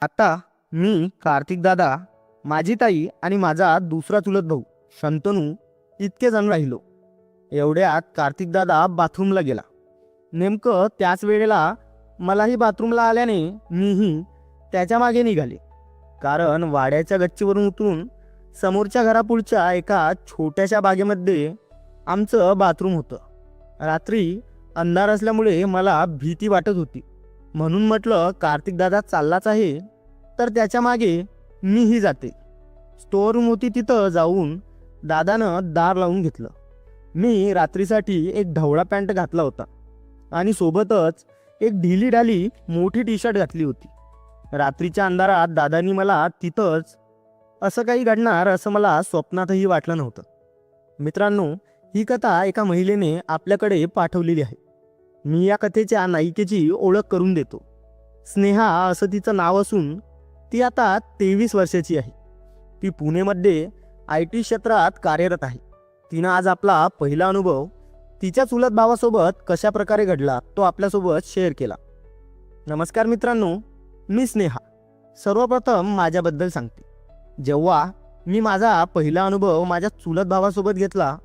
आता मी, कार्तिक दादा, माझी ताई आणि माझा दुसरा चुलत भाऊ शंतनू इतके जण राहिलो. एवढ्यात कार्तिक दादा बाथरूमला गेला. नेमकं त्याच वेळेला मलाही बाथरूमला आल्याने मीही त्याच्या मागे निघाले. कारण वाड्याच्या गच्चीवरून उतरून समोरच्या घरापुढच्या एका छोट्याशा बागेमध्ये आमचं बाथरूम होतं. रात्री अंधार असल्यामुळे मला भीती वाटत होती, म्हणून म्हटलं कार्तिक दादा चाललाच आहे तर त्याच्या मागे मीही जाते. स्टोअर रूम होती, तिथं जाऊन दादानं दार लावून घेतलं. मी रात्रीसाठी एक ढवळा पॅन्ट घातला होता आणि सोबतच एक ढिली ढाली मोठी टी शर्ट घातली होती. रात्रीच्या अंधारात दादानी मला तिथंच असं काही घडणार असं मला स्वप्नातही वाटलं नव्हतं. मित्रांनो, ही कथा एका महिलेने आपल्याकडे पाठवलेली आहे. मी या कथेच्या नायिकेची ओळख करून देतो. स्नेहा असं तिचं नाव असून ती आता 23 वर्षाची आहे. ती पुणेमध्ये IT क्षेत्रात कार्यरत आहे. तिनं आज आपला पहिला अनुभव तिच्या चुलत भावासोबत कशा प्रकारे घडला तो आपल्यासोबत शेअर केला. नमस्कार मित्रांनो, मी स्नेहा. सर्वप्रथम माझ्याबद्दल सांगते. जेव्हा मी माझा पहिला अनुभव माझ्या चुलत भावासोबत घेतला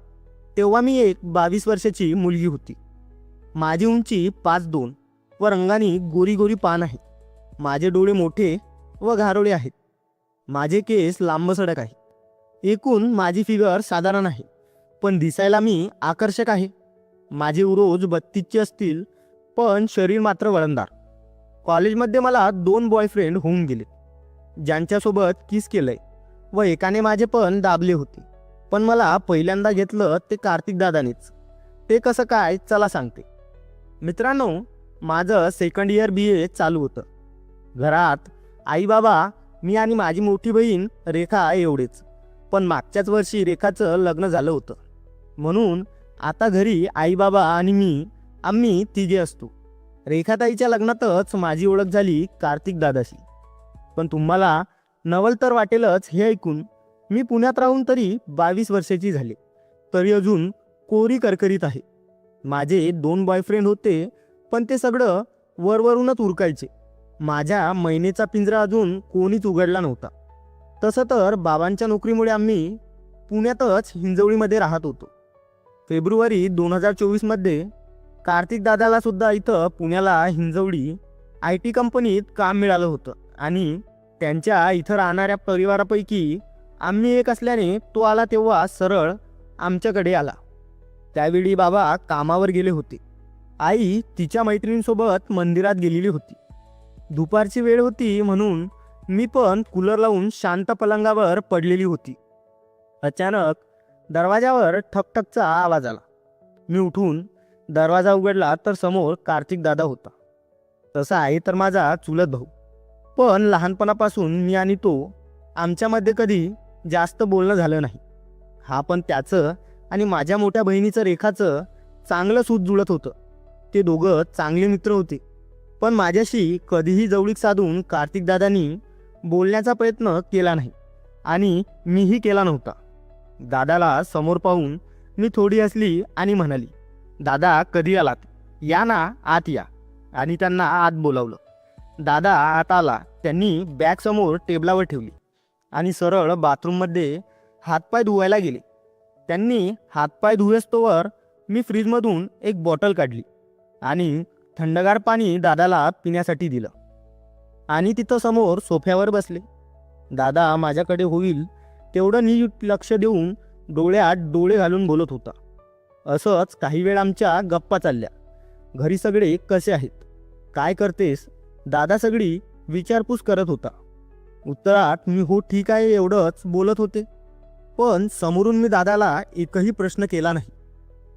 तेव्हा मी एक 22 वर्षाची मुलगी होती. माझी उंची 5'2" व रंगाने गोरी गोरी पान आहे. माझे डोळे मोठे व घारोळे आहेत. माझे केस लांबसडक आहेत. एकूण माझी फिगर साधारण आहे, पण दिसायला मी आकर्षक आहे. माझे उरोज 32चे असतील, पण शरीर मात्र वळणदार. कॉलेजमध्ये मला 2 बॉयफ्रेंड होऊन गेले, ज्यांच्यासोबत किस केलंय व एकाने माझे पण दाबले होते. पण मला पहिल्यांदा घेतलं ते कार्तिक दादानेच. ते कसं काय, चला सांगते. मित्रांनो, माझं सेकंड इयर BA चालू होतं. घरात आई बाबा, मी आणि माझी मोठी बहीण रेखा एवढेच. पण मागच्याच वर्षी रेखाचं लग्न झालं होतं, म्हणून आता घरी आई बाबा आणि आम्ही तिघे असतो. रेखाताईच्या लग्नातच माझी ओळख झाली कार्तिक दादाशी. पण तुम्हाला नवल तर वाटेलच हे ऐकून, मी पुण्यात राहून तरी 22 वर्षाची झाली, तरी अजून कोरी करकरीत आहे. माझे 2 बॉयफ्रेंड होते, पण ते सगळं वरवरूनच उरकायचे. माझ्या मैनेचा पिंजरा अजून कोणीच उघडला नव्हता. तसं तर बाबांच्या नोकरीमुळे आम्ही पुण्यातच हिंजवडीमध्ये राहत होतो. फेब्रुवारी 2024मध्ये कार्तिक दादाला सुद्धा इथं पुण्याला हिंजवडी IT कंपनीत काम मिळालं होतं आणि त्यांच्या इथं राहणाऱ्या परिवारापैकी आम्ही एक असल्याने तो आला तेव्हा सरळ आमच्याकडे आला. त्यावेळी बाबा कामावर गेले होते. आई तिच्या मैत्रिणींसोबत मंदिरात गेलेली होती. दुपारची वेळ होती, म्हणून मी पण कूलर लावून शांत पलंगावर पडलेली होती. अचानक दरवाजावर ठकठकचा आवाज आला. मी उठून दरवाजा उघडला तर समोर कार्तिक दादा होता. तसा आहे तर माझा चुलत भाऊ, पण लहानपणापासून मी आणि तो आमच्यामध्ये कधी जास्त बोलणं झालं नाही. हा पण त्याचं आणि माझ्या मोठ्या बहिणीचं रेखाचं चांगलं सूत जुळत होतं. ते दोघं चांगले मित्र होते, पण माझ्याशी कधीही जवळीक साधून कार्तिक दादांनी बोलण्याचा प्रयत्न केला नाही आणि मीही केला नव्हता. दादाला समोर पाहून मी थोडी हसली आणि म्हणाली, दादा कधी आलात? या ना, आत या. आणि त्यांना आत बोलावलं. दादा आत आला. त्यांनी बॅग समोर टेबलावर ठेवली आणि सरळ बाथरूममध्ये हातपाय धुवायला गेले. त्यांनी हातपाय धुवेस्तोवर मी फ्रीजमधून एक बॉटल काढली आणि थंडगार पाणी दादाला पिण्यासाठी दिलं आणि तिथं समोर सोफ्यावर बसले. दादा माझ्याकडे होईल तेवढं नीट लक्ष देऊन डोळ्यात डोळे घालून बोलत होता. असंच काही वेळ आमच्या गप्पा चालल्या. घरी सगळे कसे आहेत, काय करतेस, दादा सगळी विचारपूस करत होता. उत्तरात मी हो ठीक आहे एवढंच बोलत होते. पण समोरून मी दादाला एकही प्रश्न केला नाही.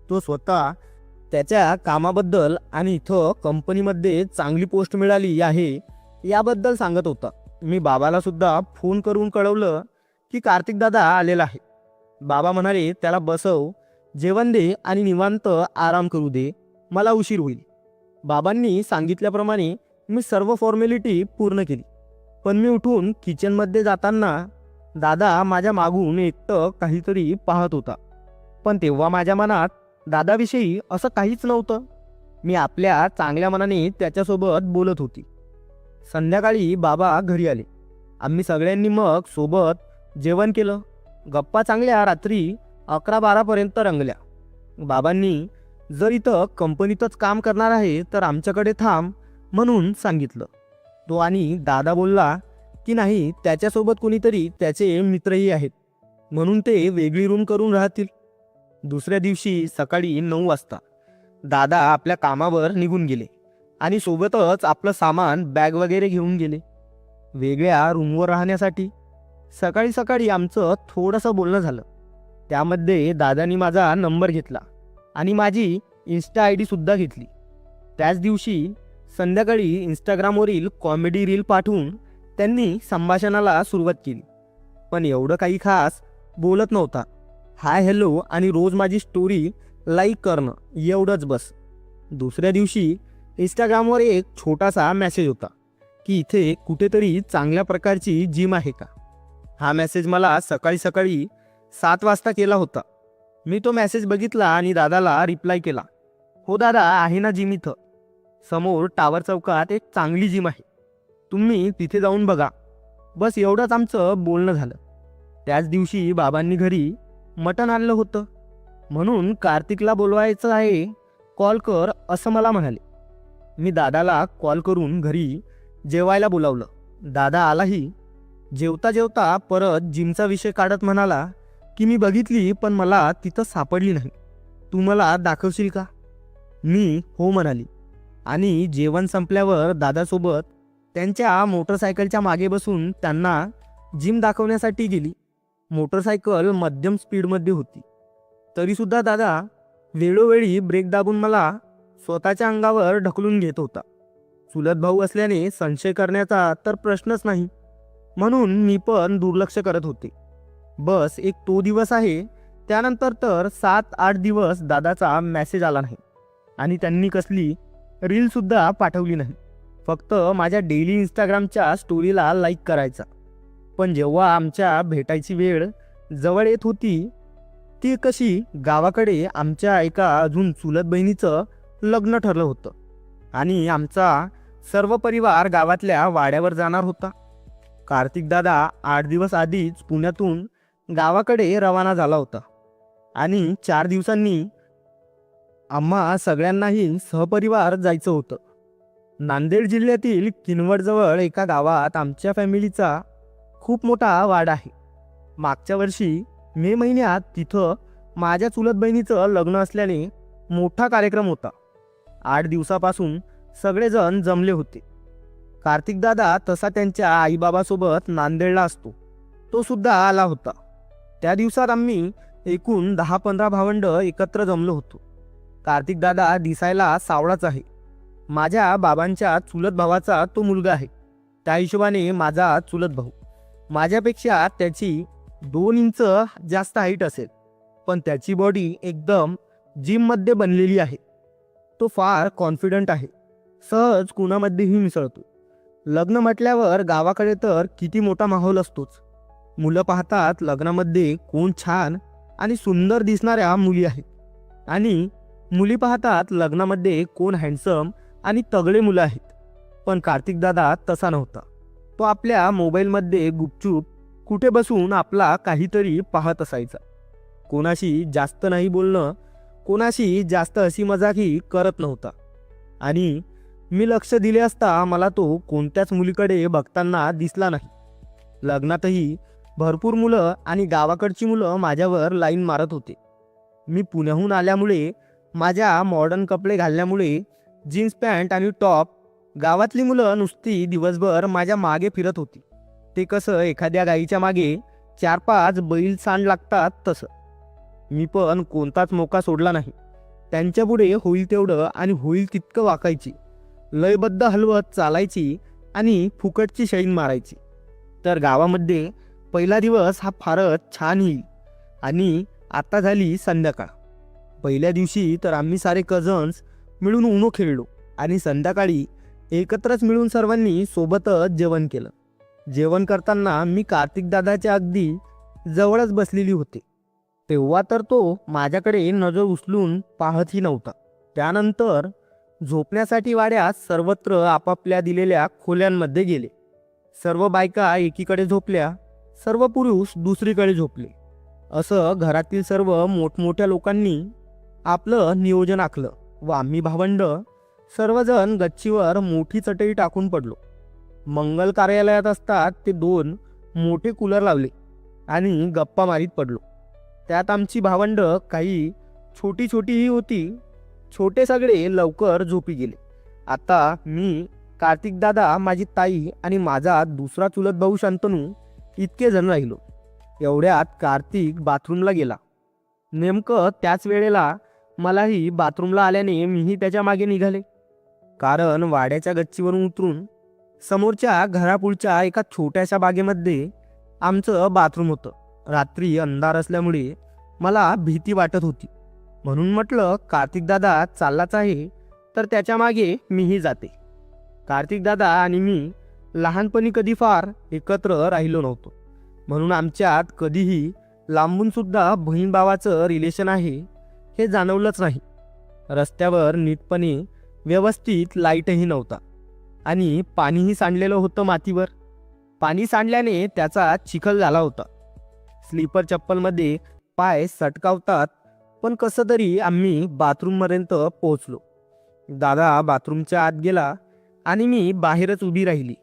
तो स्वतः त्याच्या कामाबद्दल आणि इथं कंपनीमध्ये चांगली पोस्ट मिळाली आहे याबद्दल सांगत होता. मी बाबाला सुद्धा फोन करून कळवलं की कार्तिक दादा आलेला आहे. बाबा म्हणाले, त्याला बसव, जेवण दे आणि निवांत आराम करू दे, मला उशीर होईल. बाबांनी सांगितल्याप्रमाणे मी सर्व फॉर्मॅलिटी पूर्ण केली. पण मी उठून किचनमध्ये जाताना दादा माझ्या मागून एकटं काहीतरी पाहत होता. पण तेव्हा माझ्या मनात दादाविषयी असं काहीच नव्हतं. मी आपल्या चांगल्या मनाने त्याच्यासोबत बोलत होती. संध्याकाळी बाबा घरी आले. आम्ही सगळ्यांनी मग सोबत जेवण केलं. गप्पा चांगल्या रात्री 11-12 रंगल्या. बाबांनी जर इथं कंपनीतच काम करणार आहे तर आमच्याकडे थांब म्हणून सांगितलं. तो आणि दादा बोलला की नाही, त्याच्यासोबत कुणीतरी त्याचे मित्रही आहेत म्हणून ते वेगळी रूम करून राहतील. दुसऱ्या दिवशी सकाळी 9 वाजता दादा आपल्या कामावर निघून गेले आणि सोबतच आपलं सामान बॅग वगैरे घेऊन गेले वेगळ्या रूमवर राहण्यासाठी. सकाळी सकाळी आमचं थोडंसं बोलणं झालं. त्यामध्ये दादानी माझा नंबर घेतला आणि माझी इन्स्टा आय डीसुद्धा घेतली. त्याच दिवशी संध्याकाळी इंस्टाग्रामवरील कॉमेडी रील पाठवून त्यांनी संभाषणाला सुरुवात केली. पण एवढं काही खास बोलत नव्हता. हाय हॅलो आणि रोज माझी स्टोरी लाईक करणं एवढंच बस. दुसऱ्या दिवशी इंस्टाग्रामवर एक छोटासा मेसेज होता की इथे कुठेतरी चांगल्या प्रकारची जिम आहे का. हा मेसेज मला सकाळी सकाळी 7 वाजता केला होता. मी तो मेसेज बघितला आणि दादाला रिप्लाय केला, हो दादा, आहे ना जिम इथं. समोर टावर चौकात एक चांगली जिम आहे, तुम्ही तिथे जाऊन बघा. बस एवढंच आमचं बोलणं झालं. त्याच दिवशी बाबांनी घरी मटण आणलं होतं म्हणून कार्तिकला बोलवायचं आहे, कॉल कर असं मला म्हणाले. मी दादाला कॉल करून घरी जेवायला बोलावलं. दादा आलाही. जेवता जेवता परत जिमचा विषय काढत म्हणाला की मी बघितली पण मला तिथं सापडली नाही, तू मला दाखवशील का. मी हो म्हणाली आणि जेवण संपल्यावर दादासोबत त्यांच्या मोटरसायकलच्या मागे बसून त्यांना जिम दाखवण्यासाठी गेली. मोटरसायकल मध्यम स्पीडमध्ये होती तरीसुद्धा दादा वेळोवेळी ब्रेक दाबून मला स्वतःच्या अंगावर ढकलून घेत होता. चुलत भाऊ असल्याने संशय करण्याचा तर प्रश्नच नाही म्हणून मी पण दुर्लक्ष करत होते. बस एक तो दिवस आहे. त्यानंतर तर 7-8 दिवस दादाचा मेसेज आला नाही आणि त्यांनी कसली रीलसुद्धा पाठवली नाही. फक्त माझ्या डेली इंस्टाग्रामच्या स्टोरीला लाईक करायचा. पण जेव्हा आमच्या भेटायची वेळ जवळ येत होती ती कशी गावाकडे आमच्या एका अजून चुलत बहिणीचं लग्न ठरलं होतं आणि आमचा सर्व परिवार गावातल्या वाड्यावर जाणार होता. कार्तिक दादा 8 दिवस आधीच पुण्यातून गावाकडे रवाना झाला होता आणि 4 दिवसांनी आम्हा सगळ्यांनाही सहपरिवार जायचं होतं. नांदेड जिल्ह्यातील किनवटजवळ एका गावात आमच्या फॅमिलीचा खूप मोठा वाडा आहे. मागच्या वर्षी मे महिन्यात तिथं माझ्या चुलत बहिणीचं लग्न असल्याने मोठा कार्यक्रम होता. 8 दिवसापासून सगळेजण जमले होते. कार्तिक दादा तसा त्यांच्या आईबाबासोबत नांदेडला असतो, तो सुद्धा आला होता. त्या दिवसात आम्ही एकूण 10-15 भावंड एकत्र जमलो होतो. कार्तिक दादा दिसायला सावळाच आहे. माझ्या बाबांच्या चुलत भावाचा तो मुलगा आहे. त्या हिशोबाने माझा चुलत भाऊ माझ्यापेक्षा त्याची 2 इंच जास्त हाईट असेल, पण त्याची बॉडी एकदम जिममध्ये बनलेली आहे. तो फार कॉन्फिडंट आहे, सहज कुणामध्येही मिसळतो. लग्न म्हटल्यावर गावाकडे तर किती मोठा माहोल असतोच. मुलं पाहतात लग्नामध्ये कोण छान आणि सुंदर दिसणाऱ्या मुली आहेत आणि मुली पाहतात लग्नामध्ये कोण हँडसम आणि तगडे मुलं आहेत. पण कार्तिक दादा तसा नव्हता. तो आपल्या मोबाईलमध्ये गुपचूप कुठे बसून आपला काहीतरी पाहत असायचा. कोणाशी जास्त नाही बोलणं, कोणाशी जास्त हसी मजाकही करत नव्हता आणि मी लक्ष दिले असता मला तो कोणत्याच मुलीकडे बघताना दिसला नाही. लग्नातही भरपूर मुलं आणि गावाकडची मुलं माझ्यावर लाईन मारत होते. मी पुण्याहून आल्यामुळे माझ्या मॉडर्न कपडे घालण्यामुळे जीन्स पॅन्ट आणि टॉप गावातली मुलं नुसती दिवसभर माझ्या मागे फिरत होती. ते कसं एखाद्या गाईच्या मागे 4-5 बैल सांड लागतात तसं. मी पण कोणताच मोका सोडला नाही. त्यांच्यापुढे होईल तेवढं आणि होईल तितकं वाकायची, लयबद्ध हलवत चालायची आणि फुकटची शैन मारायची. तर गावामध्ये पहिला दिवस हा फारच छान येईल आणि आता झाली संध्याकाळ. पहिल्या दिवशी तर आम्ही सारे कझन्स मिळून उनो खेळलो आणि संध्याकाळी एकत्रच मिळून सर्वांनी सोबतच जेवण केलं. जेवण करताना मी कार्तिक दादाच्या अगदी जवळच बसलेली होते. तेव्हा तर तो माझ्याकडे नजर उचलून पाहतही नव्हता. त्यानंतर झोपण्यासाठी वाड्यात सर्वत्र आपापल्या दिलेल्या खोल्यांमध्ये गेले. सर्व बायका एकीकडे झोपल्या, सर्व पुरुष दुसरीकडे झोपले. असं घरातील सर्व मोठमोठ्या लोकांनी आपलं नियोजन आखलं व आम्ही भावंड सर्वजण गच्चीवर मोठी चटई टाकून पडलो. मंगल कार्यालयात असतात ते 2 मोठे कूलर लावले आणि गप्पा मारीत पडलो. त्यात आमची भावंड काही छोटी छोटीही होती. छोटे सगळे लवकर झोपी गेले. आता मी, कार्तिक दादा, माझी ताई आणि माझा दुसरा चुलत भाऊ शंतनू इतके जण राहिलो. एवढ्यात कार्तिक बाथरूमला गेला. नेमकं त्याच वेळेला मलाही बाथरूमला आल्याने मीही त्याच्या मागे निघाले. कारण वाड्याच्या गच्चीवरून उतरून समोरच्या घरापुढच्या एका छोट्याशा बागेमध्ये आमचं बाथरूम होतं. रात्री अंधार असल्यामुळे मला भीती वाटत होती, म्हणून म्हटलं कार्तिक दादा चाललाच आहे तर त्याच्या मागे मीही जाते. कार्तिक दादा आणि मी लहानपणी कधी फार एकत्र राहिलो नव्हतो, म्हणून आमच्यात कधीही लांबून सुद्धा बहीण भावाचं रिलेशन आहे हे जाणवलंच नाही. रस्त्यावर नीटपणे व्यवस्थित लाईटही नव्हता आणि पाणीही सांडलेलं होतं मातीवर. पाणी सांडल्याने त्याचा चिखल झाला होता. स्लीपर चप्पलमध्ये पाय सटकावतात, पण कसं तरी आम्ही बाथरूमपर्यंत पोहोचलो. दादा बाथरूमच्या आत गेला आणि मी बाहेरच उभी राहिली.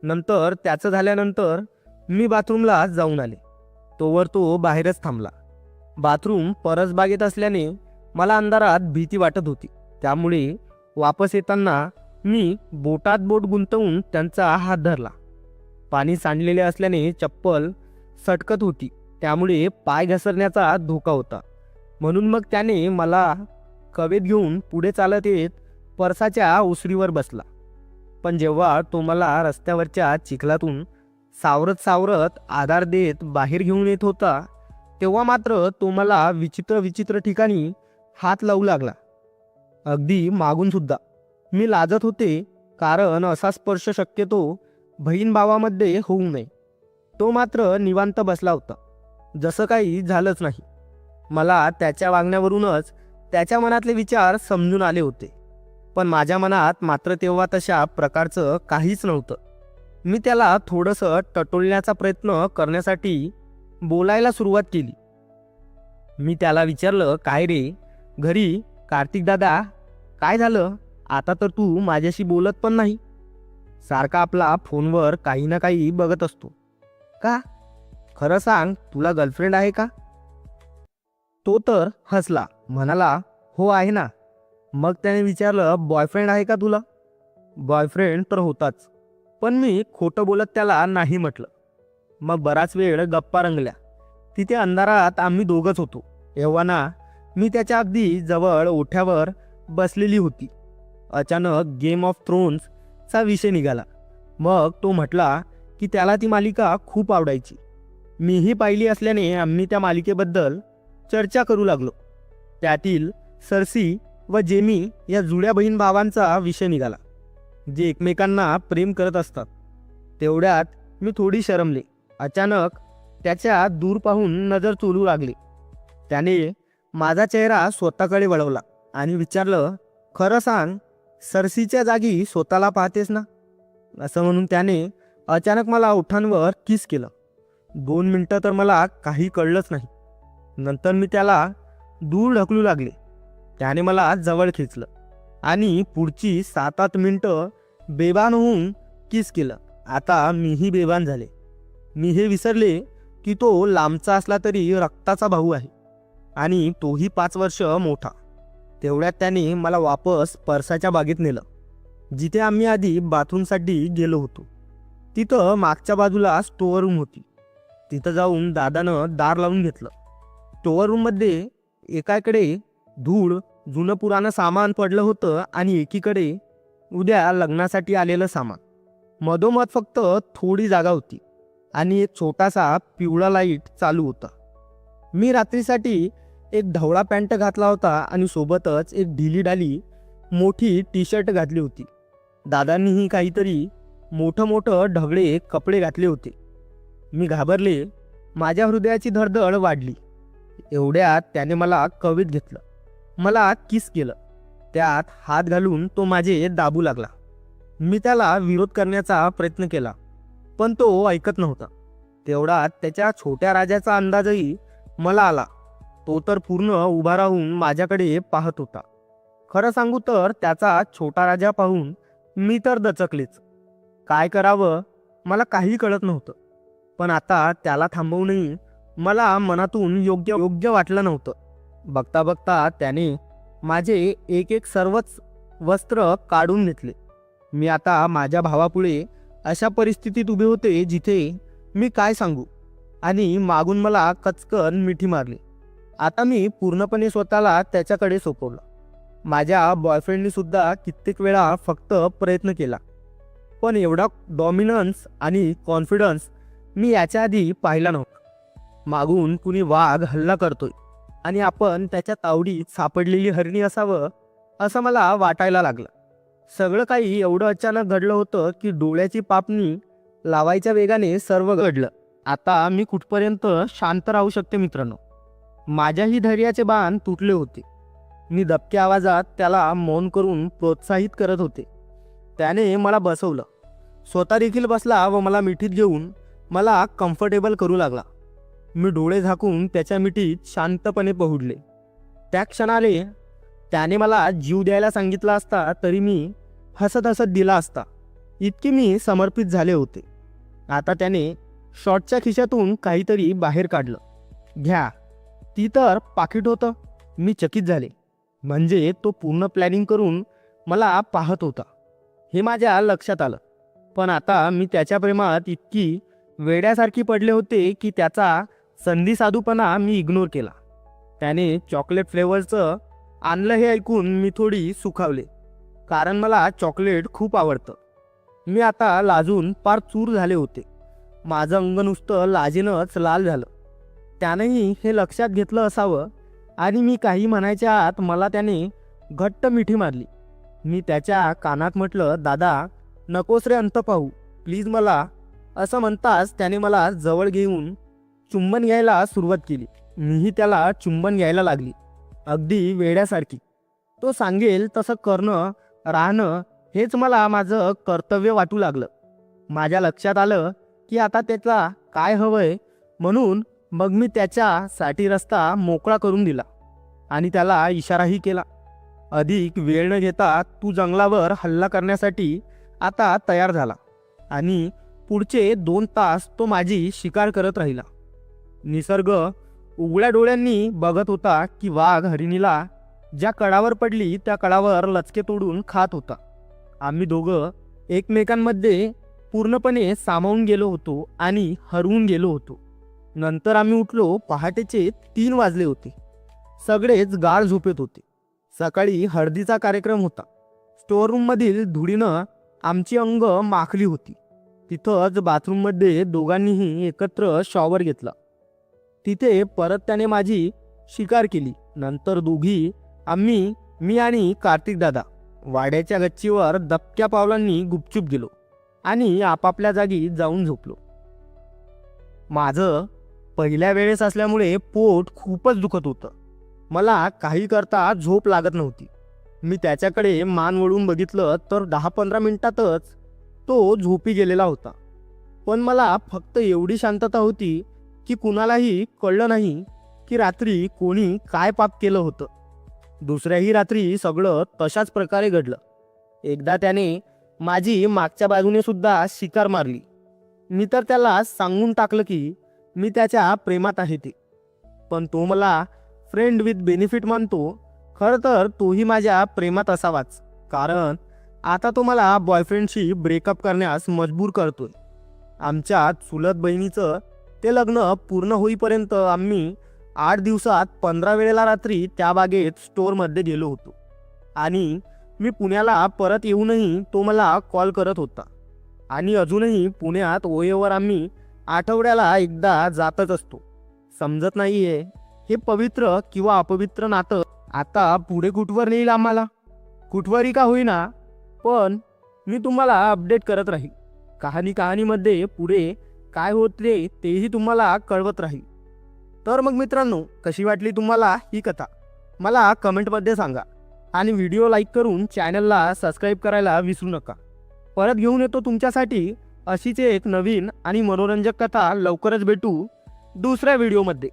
नंतर त्याचं झाल्यानंतर मी बाथरूमला जाऊन आले. तोवर तो बाहेरच थांबला. बाथरूम परसबागेत असल्याने मला अंधारात भीती वाटत होती. त्यामुळे वापस येताना मी बोटात बोट गुंतवून त्यांचा हात धरला. पाणी सांडलेले असल्याने चप्पल सटकत होती, त्यामुळे पाय घसरण्याचा धोका होता. म्हणून मग त्याने मला कवेत घेऊन पुढे चालत येत परसाच्या ओसरीवर बसला. पण जेव्हा तो मला रस्त्यावरच्या चिखलातून सावरत सावरत आधार देत बाहेर घेऊन येत होता, तेव्हा मात्र तो मला विचित्र विचित्र ठिकाणी हात लावू लागला, अगदी मागून सुद्धा. मी लाजत होते, कारण असा स्पर्श शक्यतो बहीण भावामध्ये होऊ नये. तो मात्र निवांत बसला होता, जसं काही झालंच नाही. मला त्याच्या वागण्यावरूनच त्याच्या मनातले विचार समजून आले होते, पण माझ्या मनात मात्र तेव्हा तशा प्रकारचं काहीच नव्हतं. मी त्याला थोडंसं टटोलण्याचा प्रयत्न करण्यासाठी बोलायला सुरुवात केली. मी त्याला विचारलं, काय रे, घरी कार्तिक दादा, काय झालं? आता तर तू माझ्याशी बोलत पण नाही. सारखा आपला फोनवर काही ना काही बघत असतो का? खरं सांग, तुला गर्लफ्रेंड आहे का? तो तर हसला, म्हणाला, हो आहे ना. मग त्याने विचारलं, बॉयफ्रेंड आहे का तुला? बॉयफ्रेंड तर होताच, पण मी खोटं बोलत त्याला नाही म्हटलं. मग बराच वेळ गप्पा रंगल्या. तिथे अंधारात आम्ही दोघंच होतो. एव्हाना मी त्याच्या अगदी जवळ ओठ्यावर बसलेली होती. अचानक गेम ऑफ थ्रोन्सचा विषय निघाला. मग तो म्हटला की त्याला ती मालिका खूप आवडायची. मीही पाहिली असल्याने आम्ही त्या मालिकेबद्दल चर्चा करू लागलो. त्यातील सर्सी व जेमी या जुळ्या बहीण भावांचा विषय निघाला, जे एकमेकांना प्रेम करत असतात. तेवढ्यात मी थोडी शरमले. अचानक त्याच्या दूर पाहून नजर चोलू लागली. त्याने माझा चेहरा स्वतःकडे वळवला आणि विचारलं, खरं सांग, सर्सीच्या जागी स्वतःला पाहतेस ना? असं म्हणून त्याने अचानक मला ओठांवर किस केलं. 2 मिनटं तर मला काही कळलंच नाही. नंतर मी त्याला दूर ढकलू लागले. त्याने मला जवळ खेचलं आणि पुढची 7-8 मिनटं बेभान होऊन किस केलं. आता मीही बेभान झाले. मी हे विसरले की तो लांबचा असला तरी रक्ताचा भाऊ आहे आणि तोही 5 वर्ष मोठा. तेवढ्यात त्याने मला वापस परसाच्या बागेत नेलं, जिथे आम्ही आधी बाथरूमसाठी गेलो होतो. तिथं मागच्या बाजूला स्टोअर रूम होती. तिथं जाऊन दादानं दार लावून घेतलं. स्टोअर रूममध्ये एकाकडे धूळ जुनं पुराणं सामान पडलं होतं आणि एकीकडे उद्या लग्नासाठी आलेलं सामान. मधोमध फक्त थोडी जागा होती आणि एक छोटासा पिवळा लाईट चालू होता. मी रात्रीसाठी एक ढवळा पॅन्ट घातला होता आणि सोबतच एक ढिलीढाली मोठी टी शर्ट घातली होती. दादांनीही काहीतरी मोठं ढगळे कपडे घातले होते. मी घाबरले. माझ्या हृदयाची धडधड वाढली. एवढ्यात त्याने मला कवेत घेतलं, मला किस केलं. त्यात हात घालून तो माझे दाबू लागला. मी त्याला विरोध करण्याचा प्रयत्न केला, पण तो ऐकत नव्हता. तेवढ्यात त्याच्या छोट्या राजाचा अंदाजही मला आला. तो तर पूर्ण उभा राहून माझ्याकडे पाहत होता. खरं सांगू तर त्याचा छोटा राजा पाहून मी तर दचकलेच. काय करावं मला काही कळत नव्हतं. पण आता त्याला थांबवूनही मला मनातून योग्य योग्य वाटलं नव्हतं. बघता बघता त्याने माझे एक एक सर्वच वस्त्र काढून घेतले. मी आता माझ्या भावापुढे अशा परिस्थितीत उभे होते जिथे मी काय सांगू, आणि मागून मला कचकन मिठी मारली. आता मी पूर्णपणे स्वतःला त्याच्याकडे सोपवलं. माझ्या बॉयफ्रेंडनी सुद्धा कित्येक वेळा फक्त प्रयत्न केला, पण एवढा डॉमिनन्स आणि कॉन्फिडन्स मी याच्या आधी पाहिला नव्हता. मागून कुणी वाघ हल्ला करतोय आणि आपण त्याच्या तावडीत सापडलेली हरणी असावं असं मला वाटायला लागलं. सगळं काही एवढं अचानक घडलं होतं की डोळ्याची पापणी लावायच्या वेगाने सर्व घडलं. आता मी कुठपर्यंत शांत राहू शकते मित्रांनो? माझ्याही धैर्याचे बाण तुटले होते. मी दबक्या आवाजात त्याला मौन करून प्रोत्साहित करत होते. त्याने मला बसवलं, स्वतः देखील बसला व मला मिठीत घेऊन मला कम्फर्टेबल करू लागला. मी डोळे झाकून त्याच्या मिठीत शांतपणे पहुडले. त्या क्षणाले त्याने मला जीव द्यायला सांगितला असता तरी मी हसत हसत दिला असता, इतकी मी समर्पित झाले होते. आता त्याने शॉर्टच्या खिशातून काहीतरी बाहेर काढलं. घ्या. ती तर पाकिट होतं. मी चकित झाले. म्हणजे तो पूर्ण प्लॅनिंग करून मला पाहत होता हे माझ्या लक्षात आलं. पण आता मी त्याच्या प्रेमात इतकी वेड्यासारखी पडले होते की त्याचा संधी साधूपणा मी इग्नोर केला. त्याने चॉकलेट फ्लेवरचं आणलं हे ऐकून मी थोडी सुखावले, कारण मला चॉकलेट खूप आवडतं. मी आता लाजून पार चूर झाले होते. माझं अंग नुसतं लाजेनंच लाल झालं. त्यानेही हे लक्षात घेतलं असावं आणि मी काही म्हणायच्या आत मला त्याने घट्ट मिठी मारली. मी त्याच्या कानात म्हटलं, दादा नकोस रे अंत पाहू, प्लीज मला. असं म्हणताच त्याने मला जवळ घेऊन चुंबन घ्यायला सुरुवात केली. मीही त्याला चुंबन घ्यायला लागली, अगदी वेड्यासारखी. तो सांगेल तसं करणं राहणं हेच मला माझं कर्तव्य वाटू लागलं. माझ्या लक्षात आलं की आता त्याला काय हवंय, म्हणून मग मी त्याच्यासाठी रस्ता मोकळा करून दिला आणि त्याला इशाराही केला. अधिक वेळ न घेता तू जंगलावर हल्ला करण्यासाठी आता तयार झाला आणि पुढचे 2 तास तो माझी शिकार करत राहिला. निसर्ग उघड्या डोळ्यांनी बघत होता की वाघ हरिणीला ज्या कडावर पडली त्या कडावर लचके तोडून खात होता. आम्ही दोघं एकमेकांमध्ये पूर्णपणे सामावून गेलो होतो आणि हरवून गेलो होतो. नंतर आम्ही उठलो. पहाटेचे 3 वाजले होते. सगळेच गाढ झोपेत होते. सकाळी हळदीचा कार्यक्रम होता. स्टोअररूममधील धुळीनं आमची अंग माखली होती. तिथंच बाथरूममध्ये दोघांनीही एकत्र शॉवर घेतला. तिथे परत त्याने माझी शिकार केली. नंतर दोघी मी आणि कार्तिक दादा वाड्याच्या गच्चीवर दबक्या पावलांनी गुपचूप गेलो आणि आपापल्या जागी जाऊन झोपलो. माझं पहिल्या वेळेस असल्यामुळे पोट खूपच दुखत होतं. मला काही करता झोप लागत नव्हती. मी त्याच्याकडे मान वळून बघितलं तर 10-15 मिनिटातच तो झोपी गेलेला होता. पण मला फक्त एवढी शांतता होती की कुणालाही कळलं नाही की रात्री कोणी काय पाप केलं होतं. दुसऱ्याही रात्री सगळं तशाच प्रकारे घडलं. एकदा त्याने माझी मागच्या बाजूने सुद्धा शिकार मारली. मी तर त्याला सांगून टाकलं की मी त्याच्या प्रेमात आहे ते, पण तो मला फ्रेंड विथ बेनिफिट मानतो. खरं तर तोही माझ्या प्रेमात असावाच, कारण आता तो मला बॉयफ्रेंडशी ब्रेकअप करण्यास मजबूर करतोय. आमच्या चुलत बहिणीचं ते लग्न पूर्ण होईपर्यंत आम्ही 8 दिवसात 15 वेळेला रात्री त्या बागेत स्टोअरमध्ये गेलो होतो आणि मी पुण्याला परत येऊनही तो मला कॉल करत होता. आणि अजूनही पुण्यात ओयेवर आम्ही आठवड्याला एकदा जातच असतो. समजत नाहीये हे पवित्र किंवा अपवित्र नातं आता पुढे कुठवर नेईल आम्हाला. कुठवरही का होईना, पण मी तुम्हाला अपडेट करत राहील. कहाणीमध्ये पुढे काय होते तेही तुम्हाला कळवत राहील. तर मग मित्रांनो, कशी वाटली तुम्हाला ही कथा मला कमेंटमध्ये सांगा. आणि व्हिडिओ लाईक करून चॅनलला सबस्क्राईब करायला विसरू नका. परत घेऊन येतो तुमच्यासाठी अशीच एक नवीन आणि मनोरंजक कथा. लवकरच भेटू दुसऱ्या व्हिडिओमध्ये.